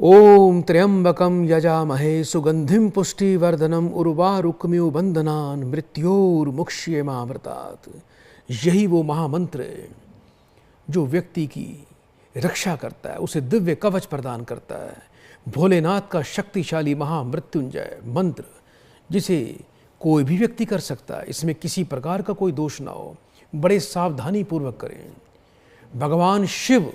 ओम त्र्यंबकम यजामहे सुगंधिम पुष्टिवर्धनम उर्वारुकमिव बंधनान मृत्योर्मुक्ष्यमामृतात्। यही वो महामंत्र है जो व्यक्ति की रक्षा करता है, उसे दिव्य कवच प्रदान करता है। भोलेनाथ का शक्तिशाली महामृत्युंजय मंत्र जिसे कोई भी व्यक्ति कर सकता है, इसमें किसी प्रकार का कोई दोष ना हो। बड़े सावधानी पूर्वक करें। भगवान शिव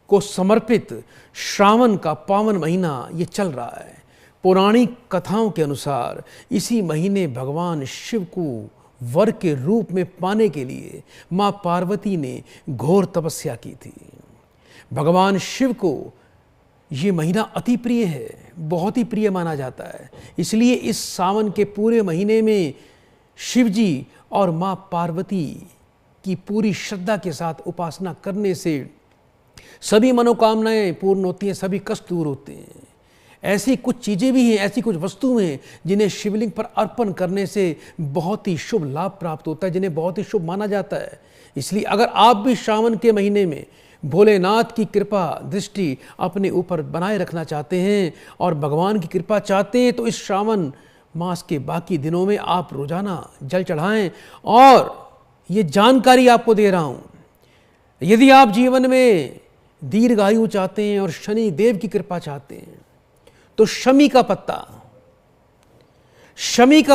को समर्पित श्रावण का पावन महीना ये चल रहा है। पौराणिक कथाओं के अनुसार इसी महीने भगवान शिव को वर के रूप में पाने के लिए मां पार्वती ने घोर तपस्या की थी। भगवान शिव को ये महीना अति प्रिय है, बहुत ही प्रिय माना जाता है। इसलिए इस सावन के पूरे महीने में शिव जी और मां पार्वती की पूरी श्रद्धा के साथ उपासना करने से सभी मनोकामनाएं पूर्ण होती हैं, सभी कष्ट दूर होते हैं। ऐसी कुछ चीज़ें भी हैं, ऐसी कुछ वस्तुएं हैं जिन्हें शिवलिंग पर अर्पण करने से बहुत ही शुभ लाभ प्राप्त होता है, जिन्हें बहुत ही शुभ माना जाता है। इसलिए अगर आप भी श्रावण के महीने में भोलेनाथ की कृपा दृष्टि अपने ऊपर बनाए रखना चाहते हैं और भगवान की कृपा चाहते हैं, तो इस श्रावण मास के बाकी दिनों में आप रोजाना जल चढ़ाएं। और ये जानकारी आपको दे रहा हूँ, यदि आप जीवन में दीर्घायु चाहते हैं और शनि देव की कृपा चाहते हैं, तो शमी का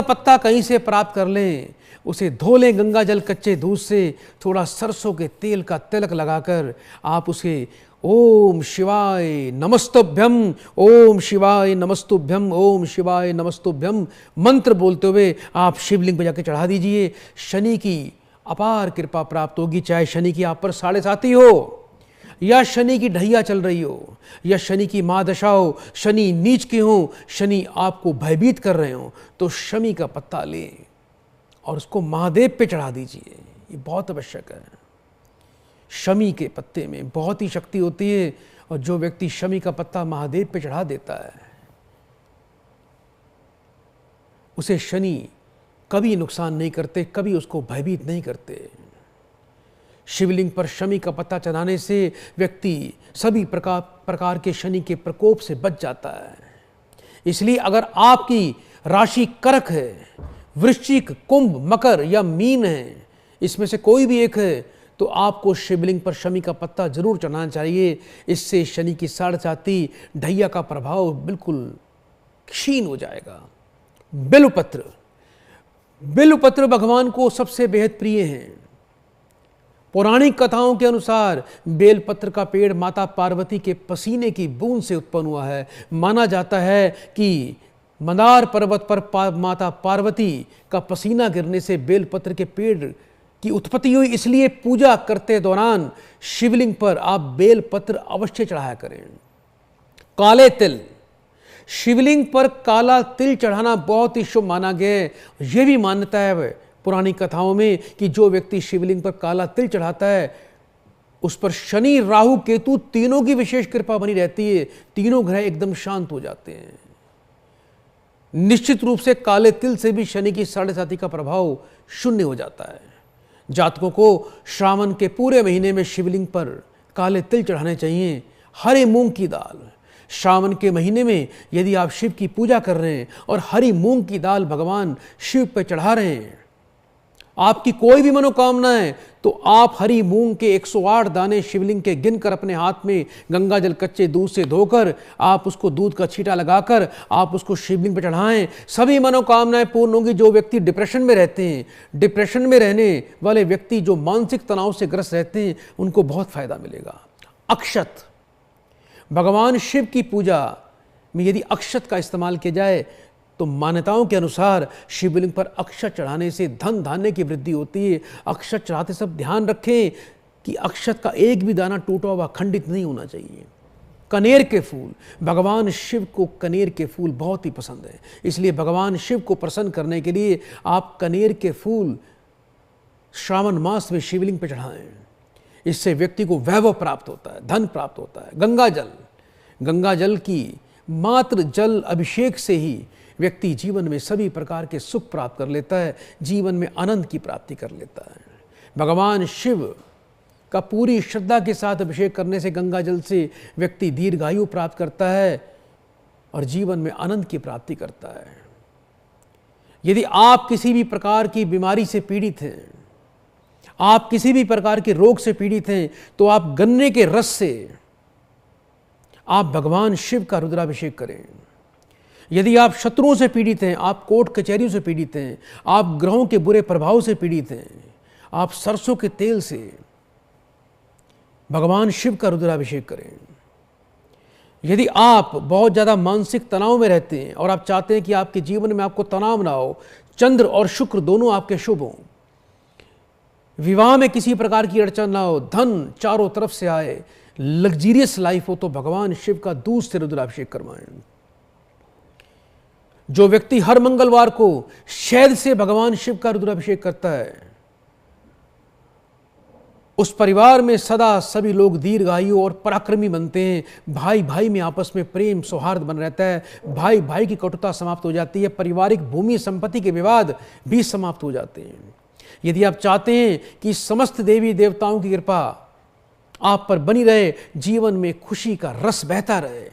पत्ता कहीं से प्राप्त कर लें, उसे धो लें गंगा जल कच्चे दूध से, थोड़ा सरसों के तेल का तिलक लगाकर आप उसे ओम शिवाय नमस्तुभ्यम, ओम शिवाय नमस्तुभ्यम, ओम शिवाय नमस्तुभ्यम मंत्र बोलते हुए आप शिवलिंग पर जाकर चढ़ा दीजिए। शनि की अपार कृपा प्राप्त होगी। चाहे शनि की आप पर 7.5 हो, या शनि की ढैया चल रही हो, या शनि की महादशा हो, शनि नीच के हो, शनि आपको भयभीत कर रहे हो, तो शमी का पत्ता लें और उसको महादेव पे चढ़ा दीजिए। ये बहुत आवश्यक है। शमी के पत्ते में बहुत ही शक्ति होती है, और जो व्यक्ति शमी का पत्ता महादेव पे चढ़ा देता है उसे शनि कभी नुकसान नहीं करते, कभी उसको भयभीत नहीं करते। शिवलिंग पर शमी का पत्ता चढ़ाने से व्यक्ति सभी प्रकार के शनि के प्रकोप से बच जाता है। इसलिए अगर आपकी राशि कर्क है, वृश्चिक, कुंभ, मकर या मीन है, इसमें से कोई भी एक है, तो आपको शिवलिंग पर शमी का पत्ता जरूर चढ़ाना चाहिए। इससे शनि की 7.5 ढैया का प्रभाव बिल्कुल क्षीण हो जाएगा। बिल्वपत्र भगवान को सबसे बेहद प्रिय हैं। पौराणिक कथाओं के अनुसार बेलपत्र का पेड़ माता पार्वती के पसीने की बूंद से उत्पन्न हुआ है। माना जाता है कि मंदार पर्वत पर माता पार्वती का पसीना गिरने से बेलपत्र के पेड़ की उत्पत्ति हुई। इसलिए पूजा करते दौरान शिवलिंग पर आप बेलपत्र अवश्य चढ़ाया करें। काले तिल, शिवलिंग पर काला तिल चढ़ाना बहुत ही शुभ माना गया है। यह भी मान्यता है पुरानी कथाओं में कि जो व्यक्ति शिवलिंग पर काला तिल चढ़ाता है उस पर शनि, राहु, केतु तीनों की विशेष कृपा बनी रहती है। तीनों ग्रह एकदम शांत हो जाते हैं। निश्चित रूप से काले तिल से भी शनि की 7.5 का प्रभाव शून्य हो जाता है। जातकों को श्रावण के पूरे महीने में शिवलिंग पर काले तिल चढ़ाने चाहिए। हरे मूंग की दाल, श्रावण के महीने में यदि आप शिव की पूजा कर रहे हैं और हरी मूंग की दाल भगवान शिव पर चढ़ा रहे हैं, आपकी कोई भी मनोकामना है, तो आप हरी मूंग के 108 दाने शिवलिंग के गिनकर अपने हाथ में गंगा जल कच्चे दूध से धोकर आप उसको दूध का छींटा लगाकर आप उसको शिवलिंग पर चढ़ाएं। सभी मनोकामनाएं पूर्ण होंगी। जो व्यक्ति डिप्रेशन में रहते हैं, डिप्रेशन में रहने वाले व्यक्ति जो मानसिक तनाव से ग्रस्त रहते हैं, उनको बहुत फायदा मिलेगा। अक्षत, भगवान शिव की पूजा में यदि अक्षत का इस्तेमाल किया जाए तो मान्यताओं के अनुसार शिवलिंग पर अक्षत चढ़ाने से धन धान्य की वृद्धि होती है। अक्षत चढ़ाते सब ध्यान रखें कि अक्षत का एक भी दाना टूटा हुआ खंडित नहीं होना चाहिए। कनेर के फूल, भगवान शिव को कनेर के फूल बहुत ही पसंद है। इसलिए भगवान शिव को प्रसन्न करने के लिए आप कनेर के फूल श्रावण मास में शिवलिंग पर चढ़ाएं। इससे व्यक्ति को वैभव प्राप्त होता है, धन प्राप्त होता है। गंगा जल की मात्र जल अभिषेक से ही व्यक्ति जीवन में सभी प्रकार के सुख प्राप्त कर लेता है, जीवन में आनंद की प्राप्ति कर लेता है। भगवान शिव का पूरी श्रद्धा के साथ अभिषेक करने से गंगा जल से व्यक्ति दीर्घायु प्राप्त करता है और जीवन में आनंद की प्राप्ति करता है। यदि आप किसी भी प्रकार की बीमारी से पीड़ित हैं, आप किसी भी प्रकार के रोग से पीड़ित हैं, तो आप गन्ने के रस से आप भगवान शिव का रुद्राभिषेक करें। यदि आप शत्रुओं से पीड़ित हैं, आप कोर्ट कचहरियों से पीड़ित हैं, आप ग्रहों के बुरे प्रभाव से पीड़ित हैं, आप सरसों के तेल से भगवान शिव का रुद्राभिषेक करें। यदि आप बहुत ज़्यादा मानसिक तनाव में रहते हैं और आप चाहते हैं कि आपके जीवन में आपको तनाव ना हो, चंद्र और शुक्र दोनों आपके शुभ हों, विवाह में किसी प्रकार की अड़चन ना हो, धन चारों तरफ से आए, लग्जीरियस लाइफ हो, तो भगवान शिव का दूध से रुद्राभिषेक करवाएं। जो व्यक्ति हर मंगलवार को शहद से भगवान शिव का रुद्राभिषेक करता है, उस परिवार में सदा सभी लोग दीर्घायु और पराक्रमी बनते हैं। भाई भाई में आपस में प्रेम सौहार्द बन रहता है, भाई भाई की कटुता समाप्त हो जाती है, पारिवारिक भूमि संपत्ति के विवाद भी समाप्त हो जाते हैं। यदि आप चाहते हैं कि समस्त देवी देवताओं की कृपा आप पर बनी रहे, जीवन में खुशी का रस बहता रहे,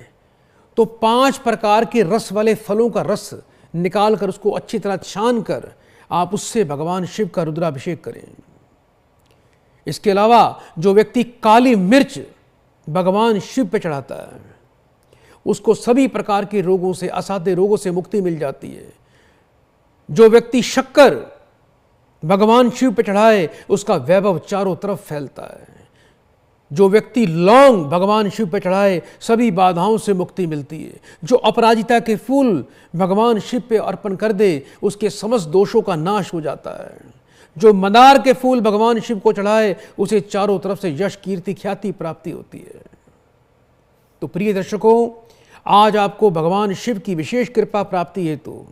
तो 5 प्रकार के रस वाले फलों का रस निकाल कर उसको अच्छी तरह छान कर आप उससे भगवान शिव का रुद्राभिषेक करें। इसके अलावा जो व्यक्ति काली मिर्च भगवान शिव पे चढ़ाता है, उसको सभी प्रकार के रोगों से, असाध्य रोगों से मुक्ति मिल जाती है। जो व्यक्ति शक्कर भगवान शिव पे चढ़ाए, उसका वैभव चारों तरफ फैलता है। जो व्यक्ति लौंग भगवान शिव पे चढ़ाए, सभी बाधाओं से मुक्ति मिलती है। जो अपराजिता के फूल भगवान शिव पे अर्पण कर दे, उसके समस्त दोषों का नाश हो जाता है। जो मंदार के फूल भगवान शिव को चढ़ाए, उसे चारों तरफ से यश, कीर्ति, ख्याति प्राप्ति होती है। तो प्रिय दर्शकों, आज आपको भगवान शिव की विशेष कृपा प्राप्ति हेतु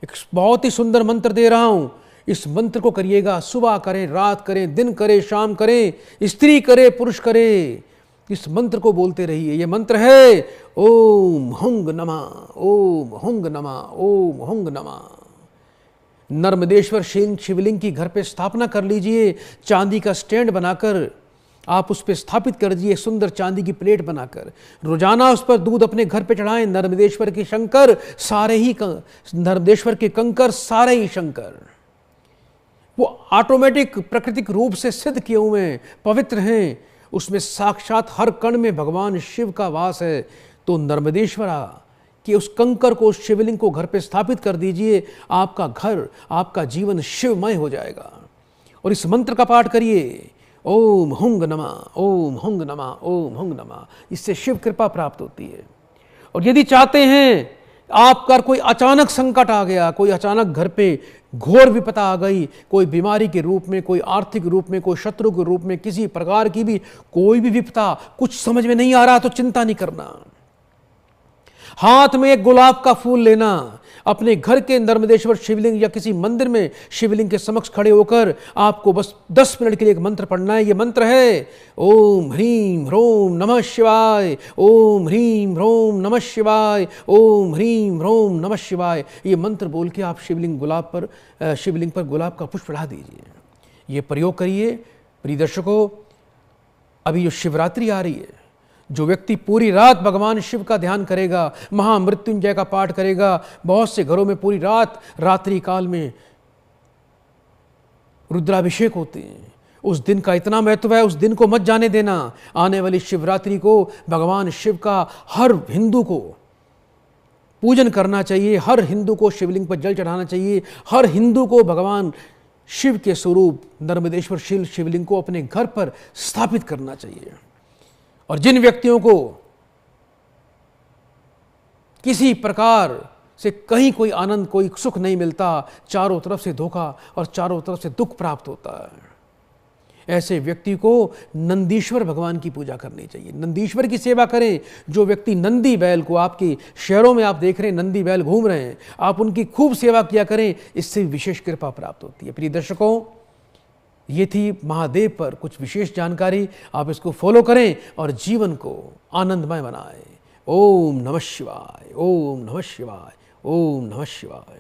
एक बहुत ही सुंदर मंत्र दे रहा हूं। इस मंत्र को करिएगा, सुबह करें, रात करें, दिन करें, शाम करें, स्त्री करे, पुरुष करे, इस मंत्र को बोलते रहिए। यह मंत्र है ओम हुंग नमः, ओम हुंग नमः, ओम हुंग नमः। नर्मदेश्वर शिवलिंग की घर पे स्थापना कर लीजिए। चांदी का स्टैंड बनाकर आप उस पर स्थापित कर दीजिए, सुंदर चांदी की प्लेट बनाकर। रोजाना उस पर दूध अपने घर पे चढ़ाएं। नर्मदेश्वर के शंकर सारे ही नर्मदेश्वर के कंकर सारे ही शंकर, वो ऑटोमेटिक प्राकृतिक रूप से सिद्ध किए हुए हैं, पवित्र हैं। उसमें साक्षात हर कण में भगवान शिव का वास है। तो नर्मदेश्वरा कि उस कंकर को, उस शिवलिंग को घर पे स्थापित कर दीजिए। आपका घर, आपका जीवन शिवमय हो जाएगा। और इस मंत्र का पाठ करिए, ओम हुंग नमः, ओम हुंग नमः, ओम हुंग नमः। इससे शिव कृपा प्राप्त होती है। और यदि चाहते हैं आपका कोई अचानक संकट आ गया, कोई अचानक घर पे घोर विपदा आ गई, कोई बीमारी के रूप में, कोई आर्थिक रूप में, कोई शत्रु के रूप में, किसी प्रकार की भी कोई भी विपदा, कुछ समझ में नहीं आ रहा, तो चिंता नहीं करना। हाथ में एक गुलाब का फूल लेना, अपने घर के नर्मदेश्वर शिवलिंग या किसी मंदिर में शिवलिंग के समक्ष खड़े होकर आपको बस 10 मिनट के लिए एक मंत्र पढ़ना है। यह मंत्र है ओम ह्रीं ह्रोम नमः शिवाय, ओम ह्रीं ह्रोम नमः शिवाय, ओम ह्रीं ह्रोम नमः शिवाय। ये मंत्र बोल के आप शिवलिंग पर गुलाब का पुष्प चढ़ा दीजिए। ये प्रयोग करिए। प्रिय दर्शकों, अभी जो शिवरात्रि आ रही है, जो व्यक्ति पूरी रात भगवान शिव का ध्यान करेगा, महामृत्युंजय का पाठ करेगा, बहुत से घरों में पूरी रात रात्रि काल में रुद्राभिषेक होते हैं। उस दिन का इतना महत्व है, उस दिन को मत जाने देना। आने वाली शिवरात्रि को भगवान शिव का हर हिंदू को पूजन करना चाहिए, हर हिंदू को शिवलिंग पर जल चढ़ाना चाहिए, हर हिंदू को भगवान शिव के स्वरूप नर्मदेश्वर शिवलिंग को अपने घर पर स्थापित करना चाहिए। और जिन व्यक्तियों को किसी प्रकार से कहीं कोई आनंद, कोई सुख नहीं मिलता, चारों तरफ से धोखा और चारों तरफ से दुख प्राप्त होता है, ऐसे व्यक्ति को नंदीश्वर भगवान की पूजा करनी चाहिए। नंदीश्वर की सेवा करें। जो व्यक्ति नंदी बैल को, आपके शहरों में आप देख रहे हैं नंदी बैल घूम रहे हैं, आप उनकी खूब सेवा किया करें, इससे विशेष कृपा प्राप्त होती है। प्रिय दर्शकों, ये थी महादेव पर कुछ विशेष जानकारी। आप इसको फॉलो करें और जीवन को आनंदमय बनाएं। ओम नमः शिवाय, ओम नमः शिवाय, ओम नमः शिवाय।